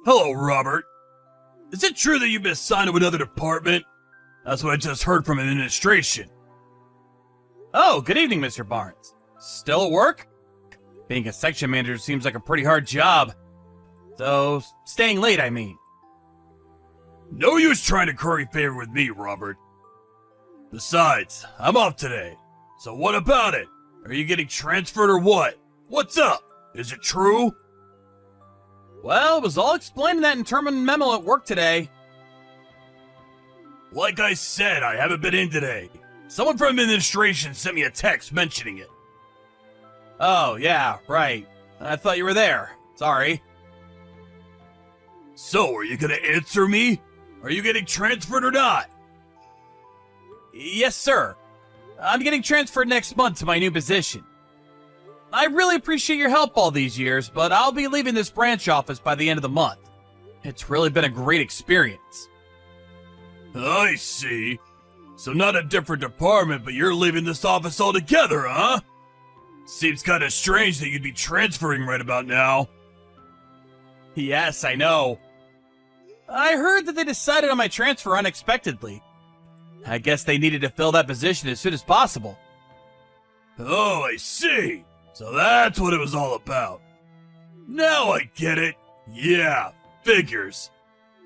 Hello, Robert. Is it true that you've been assigned to another department? That's what I just heard from administration. Oh, good evening, Mr. Barnes. Still at work? Being a section manager seems like a pretty hard job. So, staying late, I mean. No use trying to curry favor with me, Robert. Besides, I'm off today. So what about it? Are you getting transferred or what? What's up? Is it true? Well, it was all explained in that internal memo at work today. Like I said, I haven't been in today. Someone from administration sent me a text mentioning it. Oh, yeah, right. I thought you were there. Sorry. So, are you gonna answer me? Are you getting transferred or not? Yes, sir. I'm getting transferred next month to my new position. I really appreciate your help all these years, but I'll be leaving this branch office by the end of the month. It's really been a great experience. I see. So not a different department, but you're leaving this office altogether, huh? Seems kinda strange that you'd be transferring right about now. Yes, I know. I heard that they decided on my transfer unexpectedly. I guess they needed to fill that position as soon as possible. Oh, I see. So that's what it was all about. Now I get it. Yeah, figures.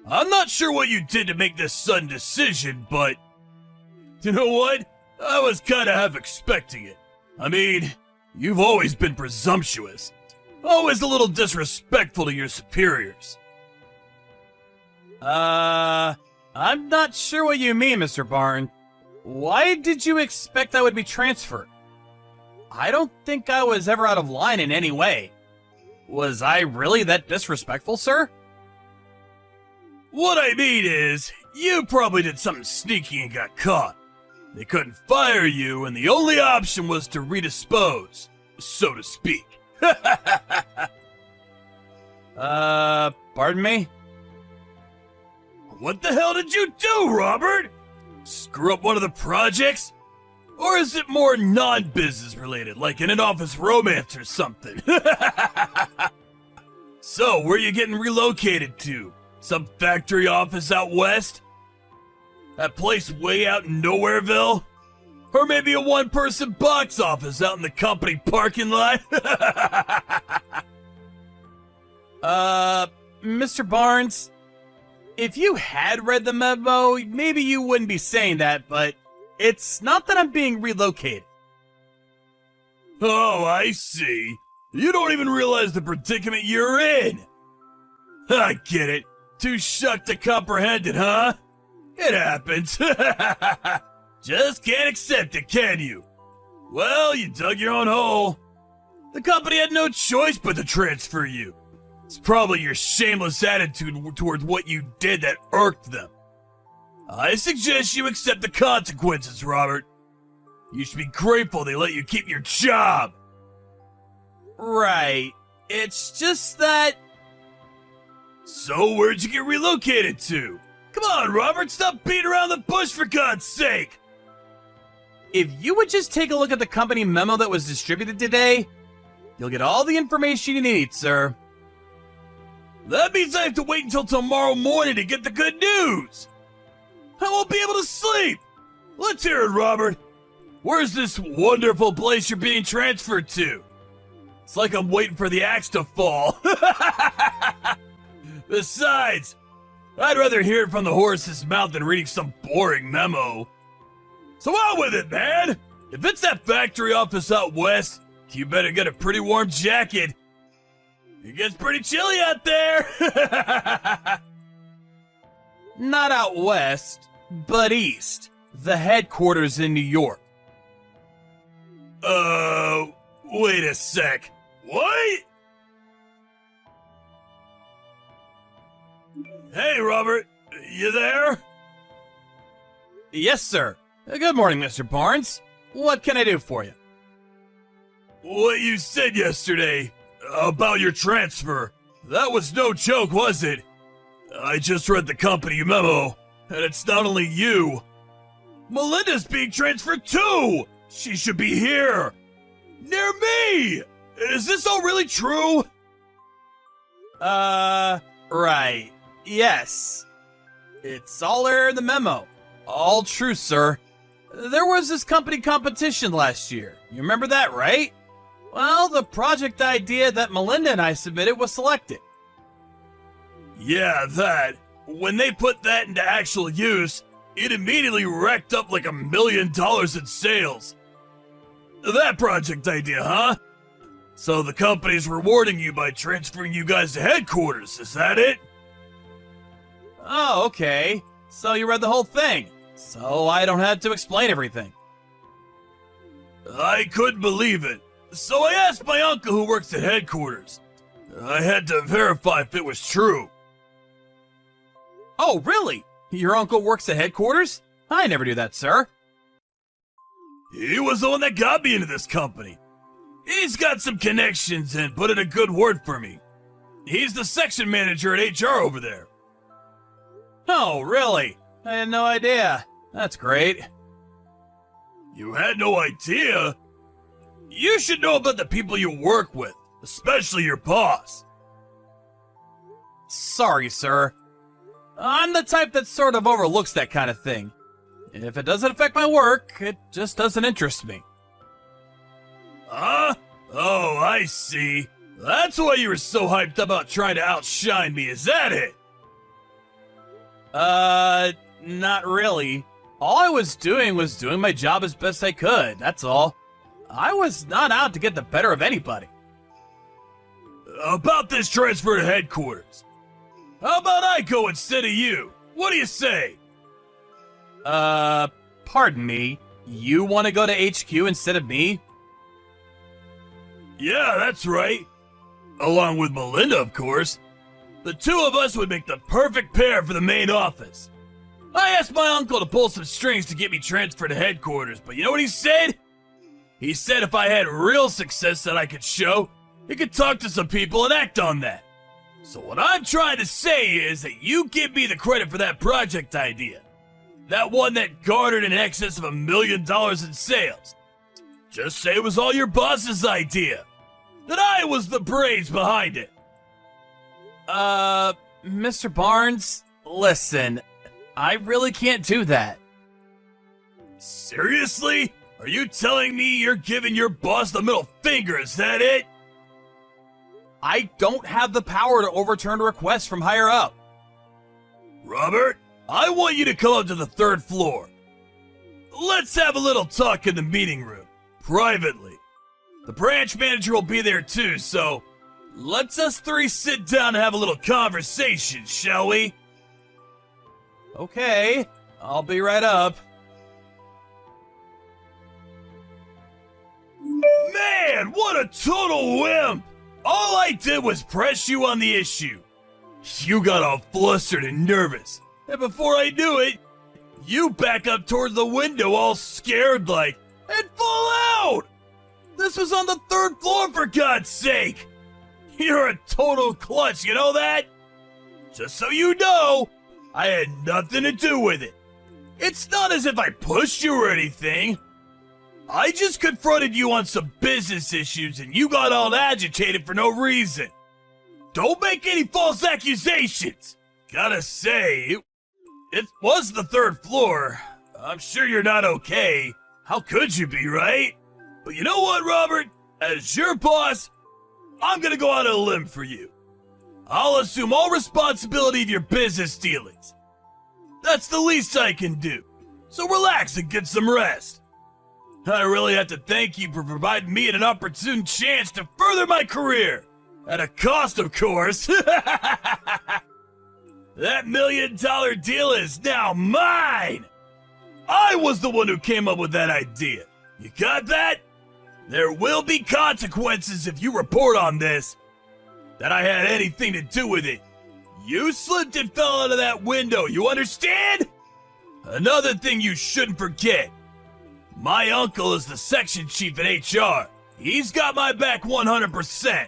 I'm not sure what you did to make this sudden decision, but... You know what? I was kinda half expecting it. I mean, you've always been presumptuous. Always a little disrespectful to your superiors. I'm not sure what you mean, Mr. Barnes. Why did you expect I would be transferred? I don't think I was ever out of line in any way. Was I really that disrespectful, sir? What I mean is, you probably did something sneaky and got caught. They couldn't fire you, and the only option was to redispose, so to speak. Pardon me? What the hell did you do, Robert? Screw up one of the projects? Or is it more non-business related, like an in-office romance or something? So, where are you getting relocated to? Some factory office out west? That place way out in Nowhereville? Or maybe a one-person box office out in the company parking lot? Mr. Barnes, if you had read the memo, maybe you wouldn't be saying that, but it's not that I'm being relocated. Oh, I see. You don't even realize the predicament you're in. I get it. Too shocked to comprehend it, huh? It happens. Just can't accept it, can you? Well, you dug your own hole. The company had no choice but to transfer you. It's probably your shameless attitude towards what you did that irked them. I suggest you accept the consequences, Robert. You should be grateful they let you keep your job. Right. It's just that... So where'd you get relocated to? Come on, Robert, stop beating around the bush for God's sake! If you would just take a look at the company memo that was distributed today, you'll get all the information you need, sir. That means I have to wait until tomorrow morning to get the good news! I won't be able to sleep! Let's hear it, Robert! Where's this wonderful place you're being transferred to? It's like I'm waiting for the axe to fall. Besides, I'd rather hear it from the horse's mouth than reading some boring memo. So out with it, man! If it's that factory office out west, you better get a pretty warm jacket. It gets pretty chilly out there! Not out west, but east. The headquarters in New York. Wait a sec. What? Hey, Robert. You there? Yes, sir. Good morning, Mr. Barnes. What can I do for you? What you said yesterday about your transfer, that was no joke, was it? I just read the company memo, and it's not only you. Melinda's being transferred too! She should be here! Near me! Is this all really true? Right. Yes. It's all there in the memo. All true, sir. There was this company competition last year. You remember that, right? Well, the project idea that Melinda and I submitted was selected. Yeah, that. When they put that into actual use, it immediately racked up like $1 million in sales. That project idea, huh? So the company's rewarding you by transferring you guys to headquarters, is that it? Oh, okay. So you read the whole thing. So I don't have to explain everything. I couldn't believe it. So I asked my uncle who works at headquarters. I had to verify if it was true. Oh, really? Your uncle works at headquarters? I never knew that, sir. He was the one that got me into this company. He's got some connections and put in a good word for me. He's the section manager at HR over there. Oh, really? I had no idea. That's great. You had no idea? You should know about the people you work with, especially your boss. Sorry, sir. I'm the type that sort of overlooks that kind of thing. If it doesn't affect my work, it just doesn't interest me. Huh? Oh, I see. That's why you were so hyped about trying to outshine me, is that it? Not really. All I was doing my job as best I could, that's all. I was not out to get the better of anybody. About this transfer to headquarters. How about I go instead of you? What do you say? Pardon me. You want to go to HQ instead of me? Yeah, that's right. Along with Melinda, of course. The two of us would make the perfect pair for the main office. I asked my uncle to pull some strings to get me transferred to headquarters, but you know what he said? He said if I had real success that I could show, he could talk to some people and act on that. So what I'm trying to say is that you give me the credit for that project idea. That one that garnered in excess of $1 million in sales. Just say it was all your boss's idea. That I was the brains behind it. Mr. Barnes, listen, I really can't do that. Seriously? Are you telling me you're giving your boss the middle finger, is that it? I don't have the power to overturn a request from higher up. Robert, I want you to come up to the 3rd floor. Let's have a little talk in the meeting room, privately. The branch manager will be there too, so let's us three sit down and have a little conversation, shall we? Okay, I'll be right up. Man, what a total wimp! All I did was press you on the issue. You got all flustered and nervous, and before I knew it, you back up towards the window all scared like, and fall out! This was on the 3rd floor, for God's sake! You're a total klutz, you know that? Just so you know, I had nothing to do with it. It's not as if I pushed you or anything. I just confronted you on some business issues and you got all agitated for no reason. Don't make any false accusations. Gotta say, it was the 3rd floor. I'm sure you're not okay. How could you be, right? But you know what, Robert? As your boss, I'm gonna go out on a limb for you. I'll assume all responsibility of your business dealings. That's the least I can do. So relax and get some rest. I really have to thank you for providing me an opportune chance to further my career. At a cost, of course. That $1 million deal is now mine. I was the one who came up with that idea. You got that? There will be consequences if you report on this. That I had anything to do with it. You slipped and fell out of that window, you understand? Another thing you shouldn't forget. My uncle is the section chief at HR. He's got my back 100%.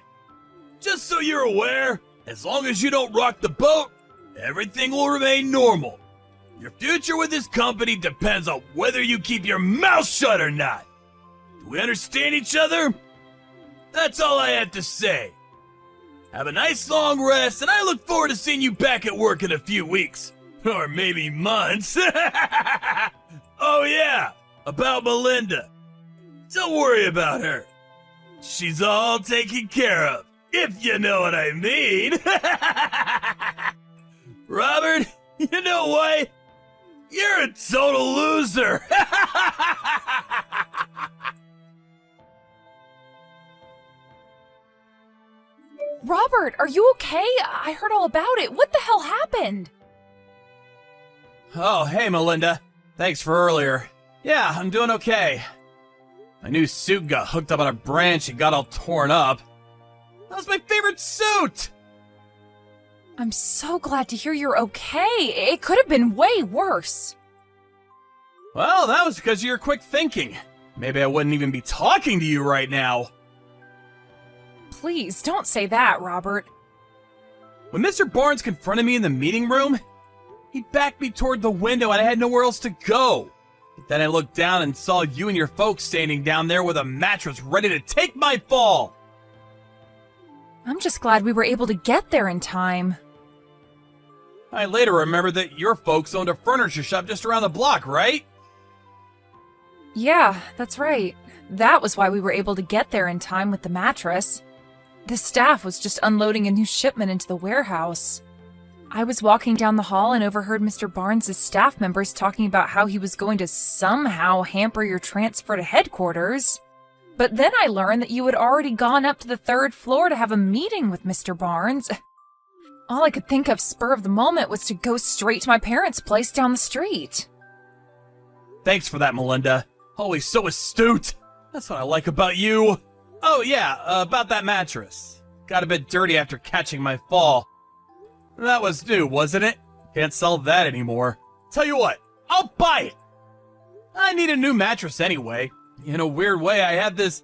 Just so you're aware, as long as you don't rock the boat, everything will remain normal. Your future with this company depends on whether you keep your mouth shut or not. Do we understand each other? That's all I have to say. Have a nice long rest, and I look forward to seeing you back at work in a few weeks. Or maybe months. Oh yeah, about Melinda. Don't worry about her. She's all taken care of, if you know what I mean. Robert, you know what? You're a total loser. Robert, are you okay? I heard all about it. What the hell happened? Oh, hey, Melinda. Thanks for earlier. Yeah, I'm doing okay. My new suit got hooked up on a branch and got all torn up. That was my favorite suit! I'm so glad to hear you're okay. It could have been way worse. Well, that was because of your quick thinking. Maybe I wouldn't even be talking to you right now. Please, don't say that, Robert. When Mr. Barnes confronted me in the meeting room, he backed me toward the window and I had nowhere else to go. But then I looked down and saw you and your folks standing down there with a mattress ready to take my fall. I'm just glad we were able to get there in time. I later remembered that your folks owned a furniture shop just around the block, right? Yeah, that's right. That was why we were able to get there in time with the mattress. The staff was just unloading a new shipment into the warehouse. I was walking down the hall and overheard Mr. Barnes' staff members talking about how he was going to somehow hamper your transfer to headquarters. But then I learned that you had already gone up to the 3rd floor to have a meeting with Mr. Barnes. All I could think of spur of the moment was to go straight to my parents' place down the street. Thanks for that, Melinda. Always so astute. That's what I like about you. Oh yeah, about that mattress. Got a bit dirty after catching my fall. That was new, wasn't it? Can't sell that anymore. Tell you what, I'll buy it. I need a new mattress anyway. In a weird way, I have this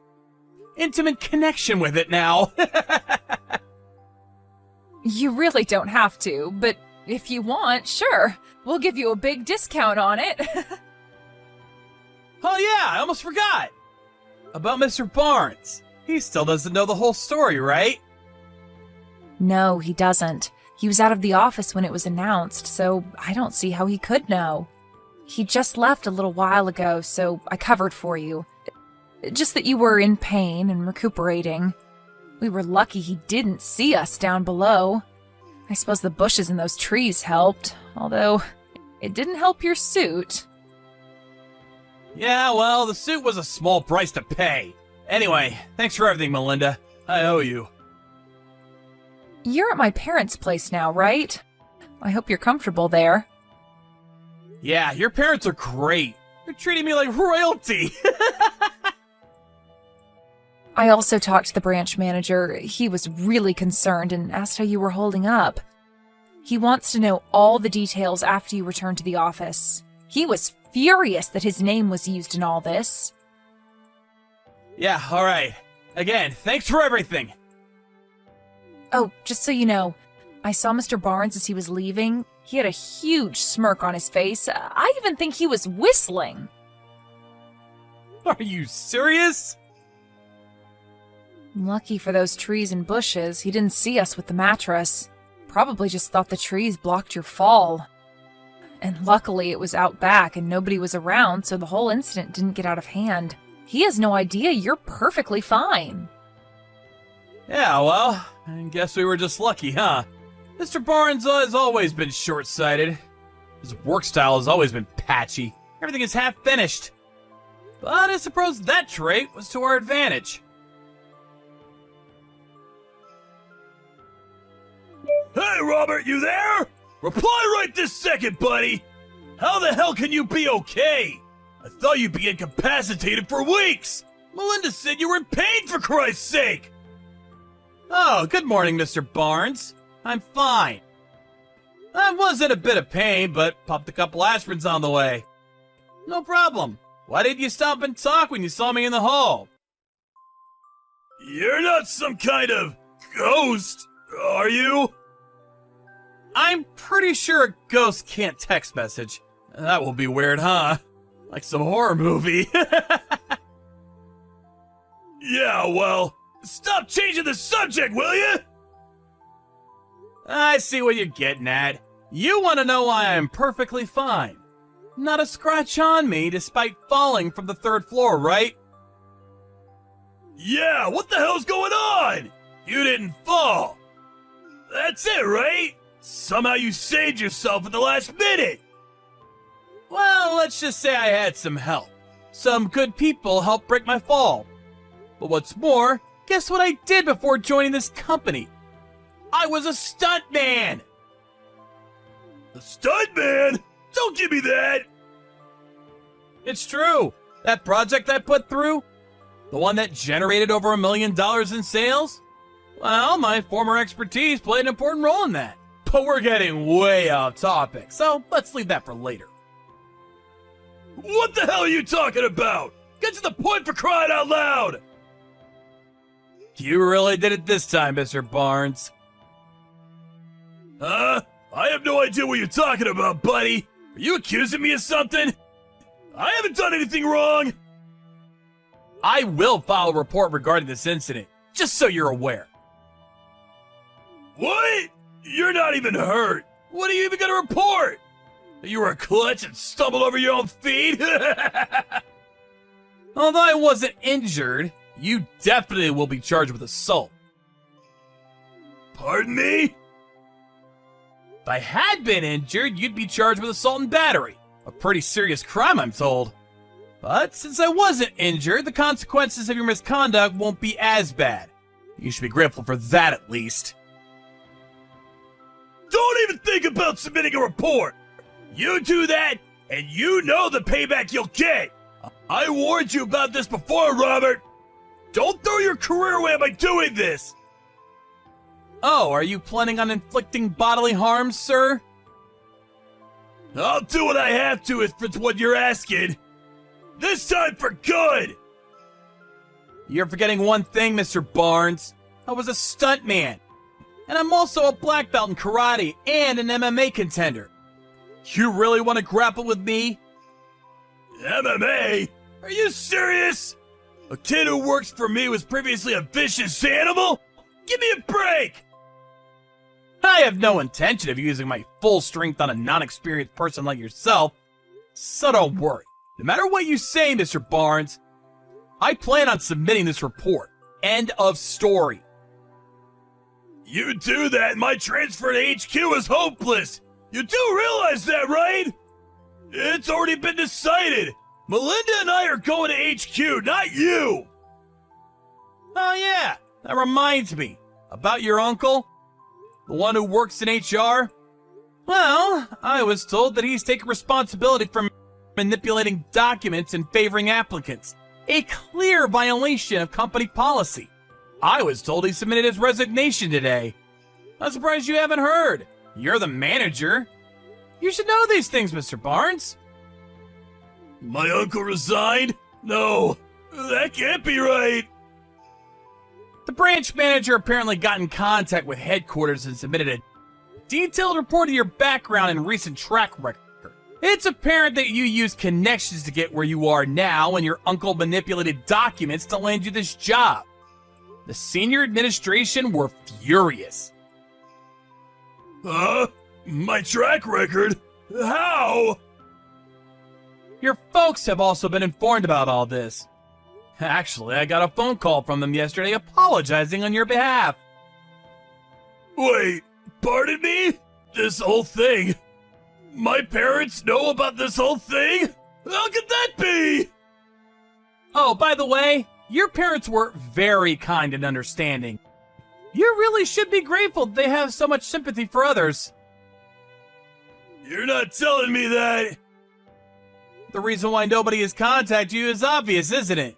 intimate connection with it now. You really don't have to, but if you want, sure. We'll give you a big discount on it. Oh yeah, I almost forgot. About Mr. Barnes. He still doesn't know the whole story, right? No, he doesn't. He was out of the office when it was announced, so I don't see how he could know. He just left a little while ago, so I covered for you. Just that you were in pain and recuperating. We were lucky he didn't see us down below. I suppose the bushes and those trees helped, although it didn't help your suit. Yeah, well, the suit was a small price to pay. Anyway, thanks for everything, Melinda. I owe you. You're at my parents' place now, right? I hope you're comfortable there. Yeah, your parents are great. They're treating me like royalty. I also talked to the branch manager. He was really concerned and asked how you were holding up. He wants to know all the details after you return to the office. He was furious that his name was used in all this. Yeah, alright. Again, thanks for everything. Oh, just so you know, I saw Mr. Barnes as he was leaving. He had a huge smirk on his face. I even think he was whistling. Are you serious? Lucky for those trees and bushes, he didn't see us with the mattress. Probably just thought the trees blocked your fall. And luckily it was out back and nobody was around, so the whole incident didn't get out of hand. He has no idea you're perfectly fine. Yeah, well, I guess we were just lucky, huh? Mr. Barnes has always been short-sighted. His work style has always been patchy. Everything is half-finished. But I suppose that trait was to our advantage. Hey, Robert, you there? Reply right this second, buddy! How the hell can you be okay? I thought you'd be incapacitated for weeks! Melinda said you were in pain, for Christ's sake! Oh, good morning, Mr. Barnes. I'm fine. I was in a bit of pain, but popped a couple aspirins on the way. No problem. Why didn't you stop and talk when you saw me in the hall? You're not some kind of ghost, are you? I'm pretty sure a ghost can't text message. That will be weird, huh? Like some horror movie. Yeah, well, stop changing the subject, will you? I see what you're getting at. You want to know why I'm perfectly fine. Not a scratch on me despite falling from the 3rd floor, right? Yeah, what the hell's going on? You didn't fall. That's it, right? Somehow you saved yourself at the last minute. Well, let's just say I had some help. Some good people helped break my fall. But what's more, guess what I did before joining this company? I was a stuntman! A stuntman? Don't give me that. It's true. That project I put through, the one that generated over $1 million in sales, well, my former expertise played an important role in that. But we're getting way off topic, so let's leave that for later. What the hell are you talking about? Get to the point, for crying out loud! You really did it this time, Mr. Barnes. Huh? I have no idea what you're talking about, buddy. Are you accusing me of something? I haven't done anything wrong. I will file a report regarding this incident, just so you're aware. What? You're not even hurt. What are you even gonna report? That you were a klutz and stumbled over your own feet? Although I wasn't injured, you definitely will be charged with assault. Pardon me? If I had been injured, you'd be charged with assault and battery. A pretty serious crime, I'm told. But since I wasn't injured, the consequences of your misconduct won't be as bad. You should be grateful for that at least. Don't even think about submitting a report. You do that, and you know the payback you'll get. I warned you about this before, Robert. Don't throw your career away by doing this. Oh, are you planning on inflicting bodily harm, sir? I'll do what I have to if it's what you're asking. This time for good. You're forgetting one thing, Mr. Barnes. I was a stuntman. And I'm also a black belt in karate and an MMA contender. You really want to grapple with me? MMA? Are you serious? A kid who works for me was previously a vicious animal? Give me a break! I have no intention of using my full strength on a non-experienced person like yourself, so don't worry. No matter what you say, Mr. Barnes, I plan on submitting this report. End of story. You do that, and my transfer to HQ is hopeless. You do realize that, right? It's already been decided. Melinda and I are going to HQ, not you. Oh yeah, that reminds me. About your uncle? The one who works in HR? Well, I was told that he's taking responsibility for manipulating documents and favoring applicants. A clear violation of company policy. I was told he submitted his resignation today. I'm surprised you haven't heard. You're the manager. You should know these things, Mr. Barnes. My uncle resigned? No, that can't be right. The branch manager apparently got in contact with headquarters and submitted a detailed report of your background and recent track record. It's apparent that you used connections to get where you are now, and your uncle manipulated documents to land you this job. The senior administration were furious. Huh? My track record? How? Your folks have also been informed about all this. Actually, I got a phone call from them yesterday apologizing on your behalf. Wait, pardon me? This whole thing? My parents know about this whole thing? How could that be? Oh, by the way, your parents were very kind and understanding. You really should be grateful they have so much sympathy for others. You're not telling me that. The reason why nobody has contacted you is obvious, isn't it?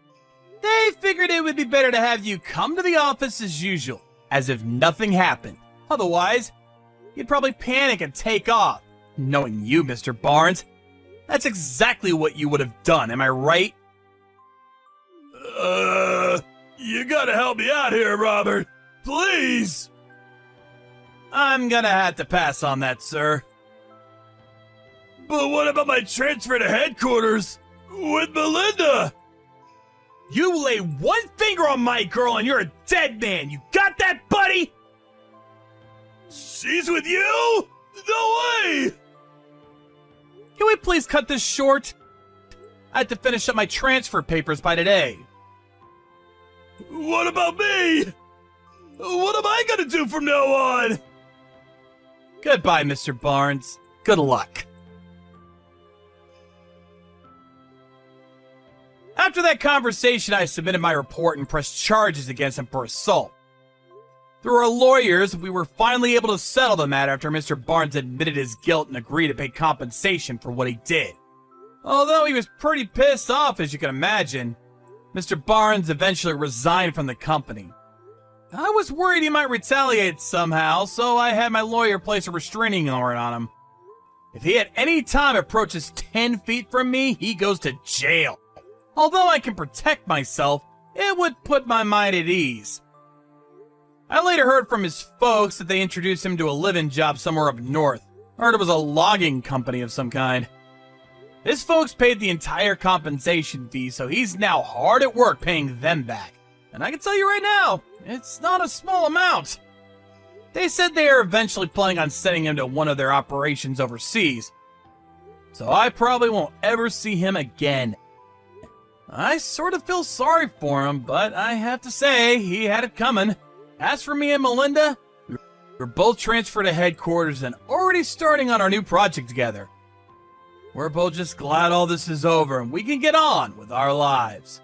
They figured it would be better to have you come to the office as usual, as if nothing happened. Otherwise, you'd probably panic and take off. Knowing you, Mr. Barnes, that's exactly what you would have done, am I right? You gotta help me out here, Robert. Please. I'm gonna have to pass on that, sir. But what about my transfer to headquarters with Melinda? You lay one finger on my girl and you're a dead man. You got that, buddy? She's with you? No way! Can we please cut this short? I have to finish up my transfer papers by today. What about me? What am I gonna do from now on? Goodbye, Mr. Barnes. Good luck. After that conversation, I submitted my report and pressed charges against him for assault. Through our lawyers, we were finally able to settle the matter after Mr. Barnes admitted his guilt and agreed to pay compensation for what he did. Although he was pretty pissed off, as you can imagine, Mr. Barnes eventually resigned from the company. I was worried he might retaliate somehow, so I had my lawyer place a restraining order on him. If he at any time approaches 10 feet from me, he goes to jail. Although I can protect myself, it would put my mind at ease. I later heard from his folks that they introduced him to a live-in job somewhere up north. Heard it was a logging company of some kind. His folks paid the entire compensation fee, so he's now hard at work paying them back. And I can tell you right now, it's not a small amount. They said they are eventually planning on sending him to one of their operations overseas. So I probably won't ever see him again. I sort of feel sorry for him, but I have to say, he had it coming. As for me and Melinda, we're both transferred to headquarters and already starting on our new project together. We're both just glad all this is over and we can get on with our lives.